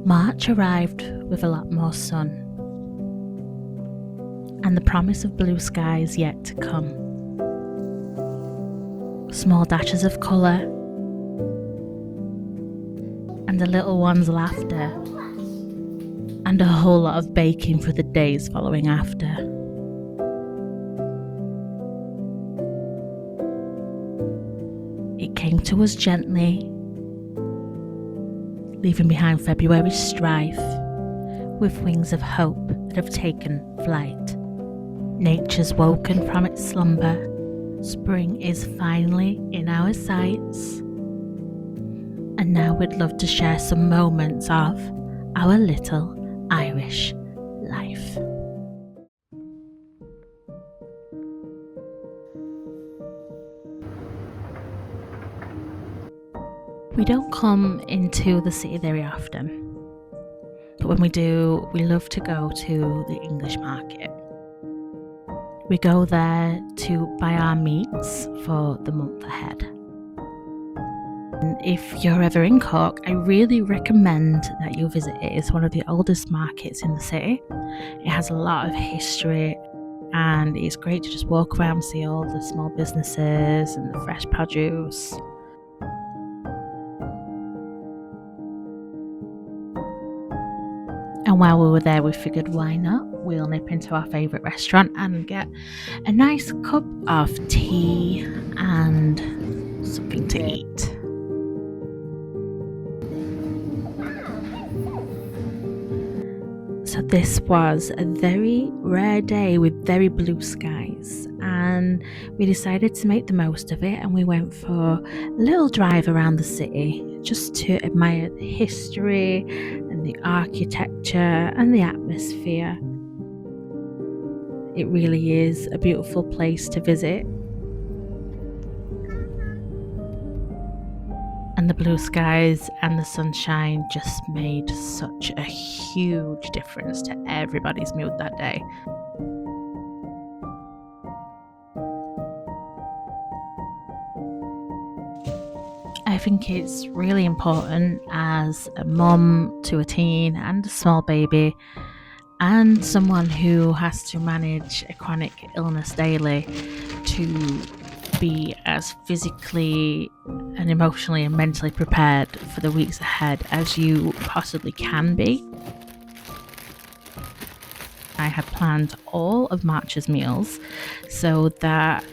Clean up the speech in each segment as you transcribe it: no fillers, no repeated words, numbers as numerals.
March arrived with a lot more sun, and the promise of blue skies yet to come. Small dashes of colour, and the little one's laughter, and a whole lot of baking for the days following after. It came to us gently, leaving behind February's strife with wings of hope that have taken flight. Nature's woken from its slumber. Spring is finally in our sights. And now we'd love to share some moments of our little Irish life. We don't come into the city very often, but when we do, we love to go to the English market. We go there to buy our meats for the month ahead. And if you're ever in Cork, I really recommend that you visit it. It's one of the oldest markets in the city. It has a lot of history, and it's great to just walk around, see all the small businesses and the fresh produce. And while we were there, we figured, why not? We'll nip into our favourite restaurant and get a nice cup of tea and something to eat. So this was a very rare day with very blue skies, and we decided to make the most of it, and we went for a little drive around the city just to admire the history and the architecture and the atmosphere. It really is a beautiful place to visit. And the blue skies and the sunshine just made such a huge difference to everybody's mood that day. I think it's really important as a mum to a teen and a small baby, and someone who has to manage a chronic illness daily, to be as physically and emotionally and mentally prepared for the weeks ahead as you possibly can be. I had planned all of March's meals so that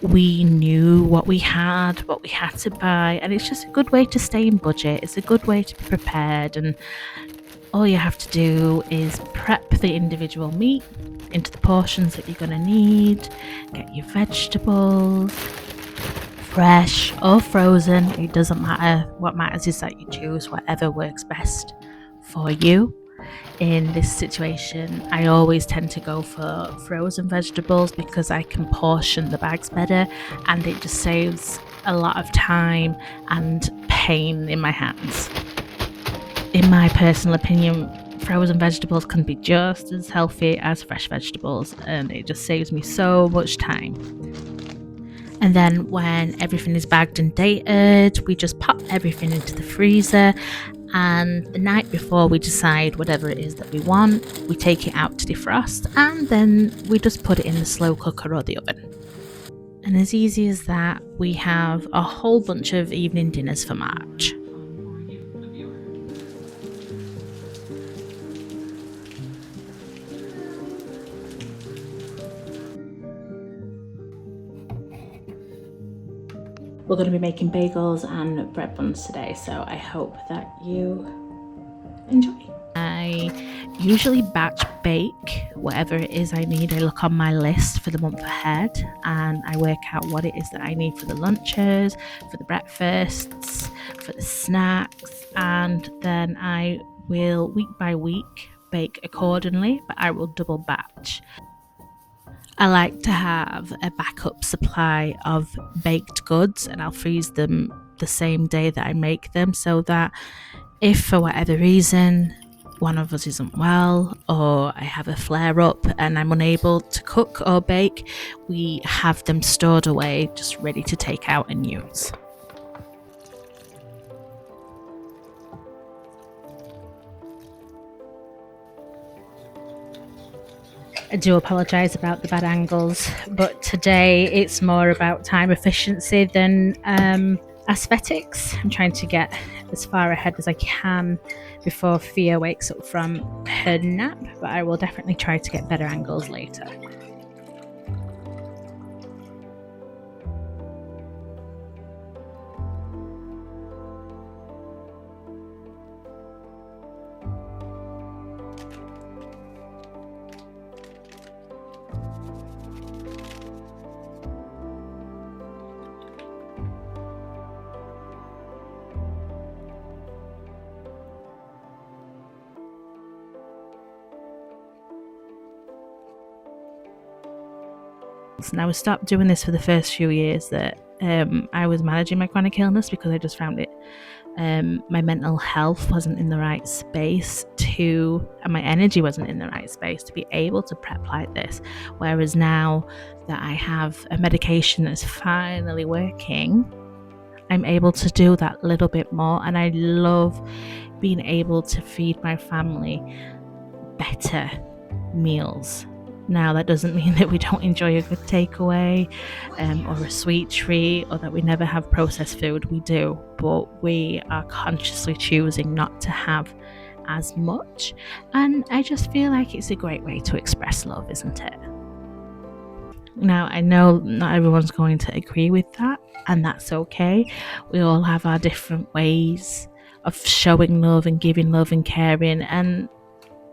we knew what we had to buy, and it's just a good way to stay in budget. It's a good way to be prepared, and all you have to do is prep the individual meat into the portions that you're going to need, get your vegetables, fresh or frozen, it doesn't matter. What matters is that you choose whatever works best for you. In this situation, I always tend to go for frozen vegetables because I can portion the bags better, and it just saves a lot of time and pain in my hands. In my personal opinion, frozen vegetables can be just as healthy as fresh vegetables, and it just saves me so much time. And then when everything is bagged and dated, we just pop everything into the freezer, and the night before we decide whatever it is that we want, we take it out to defrost, and then we just put it in the slow cooker or the oven. And as easy as that, we have a whole bunch of evening dinners for March. We're going to be making bagels and bread buns today, so I hope that you enjoy. I usually batch bake whatever it is I need. I look on my list for the month ahead and I work out what it is that I need for the lunches, for the breakfasts, for the snacks, and then I will week by week bake accordingly, but I will double batch. I like to have a backup supply of baked goods, and I'll freeze them the same day that I make them, so that if for whatever reason one of us isn't well or I have a flare up and I'm unable to cook or bake, we have them stored away just ready to take out and use. I do apologise about the bad angles, but today it's more about time efficiency than aesthetics. I'm trying to get as far ahead as I can before Fia wakes up from her nap, but I will definitely try to get better angles later. Now, I stopped doing this for the first few years that I was managing my chronic illness, because I just found it my mental health wasn't in the right space and my energy wasn't in the right space to be able to prep like this. Whereas now that I have a medication that's finally working, I'm able to do that little bit more, and I love being able to feed my family better meals. Now, that doesn't mean that we don't enjoy a good takeaway or a sweet treat, or that we never have processed food. We do, but we are consciously choosing not to have as much. And I just feel like it's a great way to express love, isn't it? Now, I know not everyone's going to agree with that, and that's okay. We all have our different ways of showing love and giving love and caring, and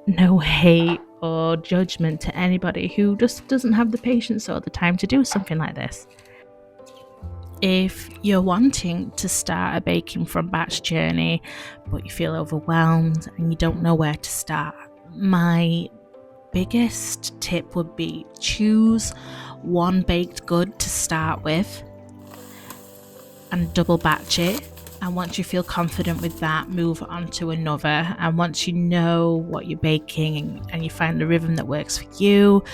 no hate or judgment to anybody who just doesn't have the patience or the time to do something like this. If you're wanting to start a baking from batch journey, but you feel overwhelmed and you don't know where to start, my biggest tip would be choose one baked good to start with and double batch it. And once you feel confident with that, move on to another. And once you know what you're baking and you find the rhythm that works for you,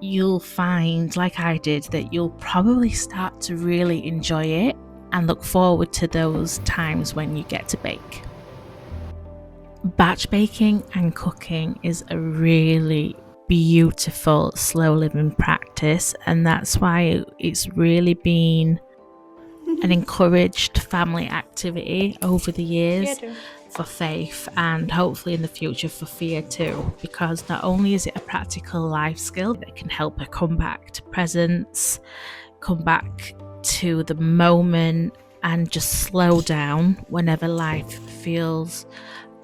you'll find, like I did, that you'll probably start to really enjoy it and look forward to those times when you get to bake. Batch baking and cooking is a really beautiful, slow living practice, and that's why it's really been an encouraged family activity over the years for Faith, and hopefully in the future for Fia too, because not only is it a practical life skill that can help her come back to presence, come back to the moment, and just slow down whenever life feels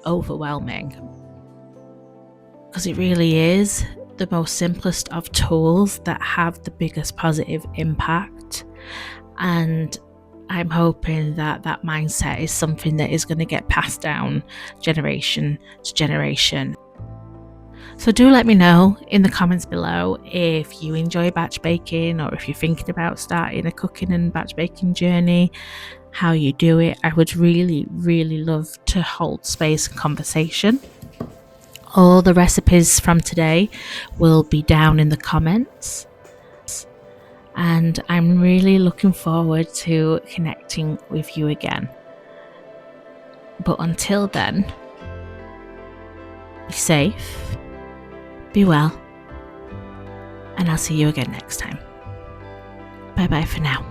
overwhelming. Because it really is the most simplest of tools that have the biggest positive impact. And I'm hoping that that mindset is something that is going to get passed down generation to generation. So do let me know in the comments below if you enjoy batch baking, or if you're thinking about starting a cooking and batch baking journey, how you do it. I would really, really love to hold space and conversation. All the recipes from today will be down in the comments. And I'm really looking forward to connecting with you again. But until then, be safe, be well, and I'll see you again next time. Bye bye for now.